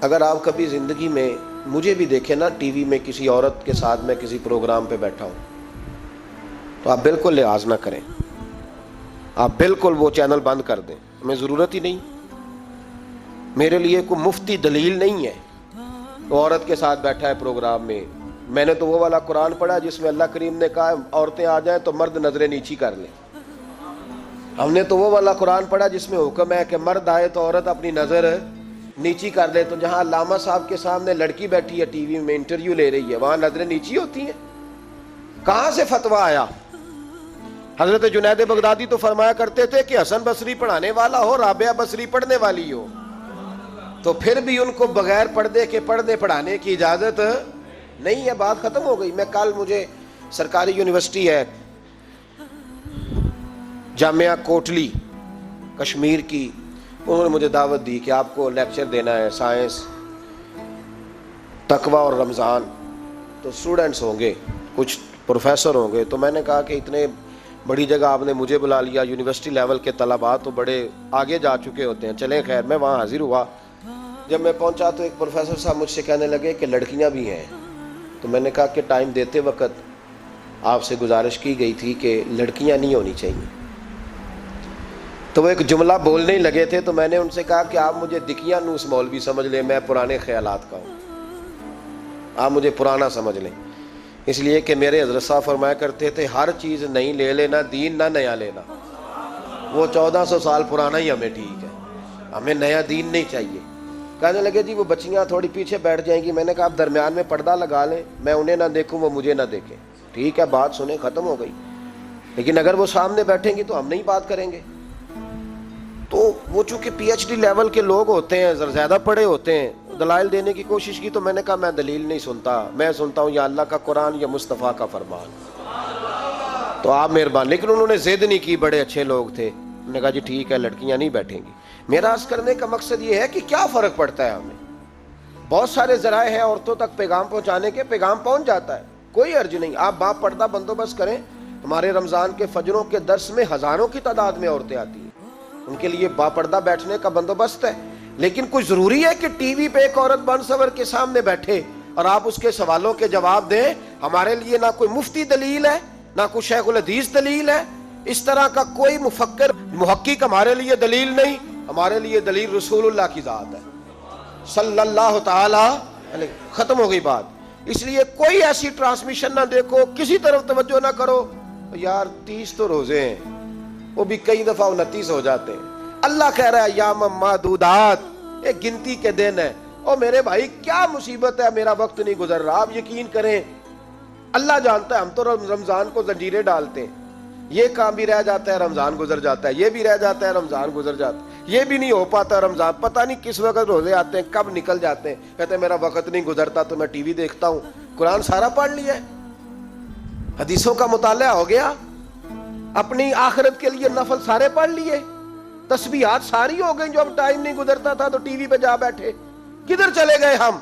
اگر آپ کبھی زندگی میں مجھے بھی دیکھیں نا ٹی وی میں کسی عورت کے ساتھ میں کسی پروگرام پہ بیٹھا ہوں تو آپ بالکل لحاظ نہ کریں, آپ بالکل وہ چینل بند کر دیں, ہمیں ضرورت ہی نہیں. میرے لیے کوئی مفتی دلیل نہیں ہے وہ عورت کے ساتھ بیٹھا ہے پروگرام میں. میں نے تو وہ والا قرآن پڑھا جس میں اللہ کریم نے کہا عورتیں آ جائیں تو مرد نظریں نیچی کر لیں. ہم نے تو وہ والا قرآن پڑھا جس میں حکم ہے کہ مرد آئے تو عورت اپنی نظر نیچی کر لے. تو جہاں علامہ صاحب کے سامنے لڑکی بیٹھی ہے ٹی وی میں انٹرویو لے رہی ہے, وہاں نظریں نیچی ہوتی ہیں؟ کہاں سے فتویٰ آیا؟ حضرت جنید بغدادی تو فرمایا کرتے تھے کہ حسن بصری پڑھانے والا ہو, رابعہ بصری پڑھنے والی ہو, تو پھر بھی ان کو بغیر پردے کے پڑھنے پڑھانے کی اجازت نہیں ہے. بات ختم ہو گئی. میں کل مجھے سرکاری یونیورسٹی ہے جامعہ کوٹلی کشمیر کی, انہوں نے مجھے دعوت دی کہ آپ کو لیکچر دینا ہے سائنس, تقوی اور رمضان. تو اسٹوڈنٹس ہوں گے, کچھ پروفیسر ہوں گے. تو میں نے کہا کہ اتنے بڑی جگہ آپ نے مجھے بلا لیا, یونیورسٹی لیول کے طلباء تو بڑے آگے جا چکے ہوتے ہیں. چلیں خیر, میں وہاں حاضر ہوا. جب میں پہنچا تو ایک پروفیسر صاحب مجھ سے کہنے لگے کہ لڑکیاں بھی ہیں. تو میں نے کہا کہ ٹائم دیتے وقت آپ سے گزارش کی گئی تھی کہ لڑکیاں نہیں ہونی چاہیے. تو وہ ایک جملہ بولنے ہی لگے تھے, تو میں نے ان سے کہا کہ آپ مجھے دکھیاں نوس مولوی سمجھ لیں, میں پرانے خیالات کا ہوں, آپ مجھے پرانا سمجھ لیں. اس لیے کہ میرے حضرت صاحب فرمایا کرتے تھے ہر چیز نہیں لے لینا, دین نہ نیا لینا. وہ 1400 سال پرانا ہی ہمیں ٹھیک ہے, ہمیں نیا دین نہیں چاہیے. کہنے لگے جی وہ بچیاں تھوڑی پیچھے بیٹھ جائیں گی. میں نے کہا آپ درمیان میں پردہ لگا لیں, میں انہیں نہ دیکھوں وہ مجھے نہ دیکھیں. ٹھیک ہے, بات سنیں, ختم ہو گئی. لیکن اگر وہ سامنے بیٹھیں گی تو ہم نہیں بات کریں گے. تو وہ چونکہ پی ایچ ڈی لیول کے لوگ ہوتے ہیں, زیادہ پڑھے ہوتے ہیں, دلائل دینے کی کوشش کی. تو میں نے کہا میں دلیل نہیں سنتا, میں سنتا ہوں یا اللہ کا قرآن یا مصطفیٰ کا فرمان. تو آپ مہربان. لیکن انہوں نے ضد نہیں کی, بڑے اچھے لوگ تھے. انہوں نے کہا جی ٹھیک ہے لڑکیاں نہیں بیٹھیں گی. میرا عرض کرنے کا مقصد یہ ہے کہ کیا فرق پڑتا ہے ہمیں. بہت سارے ذرائع ہیں عورتوں تک پیغام پہنچانے کے, پیغام پہنچ جاتا ہے, کوئی حرج نہیں. آپ باپ پردہ بندوبست کریں. ہمارے رمضان کے فجروں کے درس میں ہزاروں کی تعداد میں عورتیں آتی ہیں, ان کے لیے باپردہ بیٹھنے کا بندوبست ہے. لیکن کوئی ضروری ہے کہ ٹی وی پہ ایک عورت بن سور کے سامنے بیٹھے اور آپ اس کے سوالوں کے جواب دیں؟ ہمارے لیے نہ کوئی مفتی دلیل ہے, نہ کوئی شیخ الحدیث دلیل ہے. اس طرح کا کوئی مفکر محقق ہمارے لیے دلیل نہیں. ہمارے لیے دلیل رسول اللہ کی ذات ہے صلی اللہ تعالی علیہ. ختم ہو گئی بات. اس لیے کوئی ایسی ٹرانسمیشن نہ دیکھو, کسی طرف توجہ نہ کرو. یار 30 تو روزے ہیں, وہ بھی کئی دفعہ 29 ہو جاتے ہیں. اللہ کہہ رہا ہے ایام معدودات, ایک گنتی کے دن ہے. اور میرے بھائی کیا مصیبت ہے, میرا وقت نہیں گزر رہا. آپ یقین کریں اللہ جانتا ہے, ہم تو رمضان کو زنجیریں ڈالتے ہیں. یہ کام بھی رہ جاتا ہے, رمضان گزر جاتا ہے, یہ بھی رہ جاتا ہے, رمضان گزر جاتا ہے, یہ بھی نہیں ہو پاتا رمضان. پتہ نہیں کس وقت روزے آتے ہیں, کب نکل جاتے ہیں. کہتے ہیں میرا وقت نہیں گزرتا تو میں ٹی وی دیکھتا ہوں. قرآن سارا پڑھ لیا ہے, حدیثوں کا مطالعہ ہو گیا, اپنی آخرت کے لیے نفل سارے پڑھ لیے, تسبیحات ساری ہو گئی. جو اب ٹائم نہیں گزرتا تھا تو ٹی وی پہ جا بیٹھے. کدھر چلے گئے ہم؟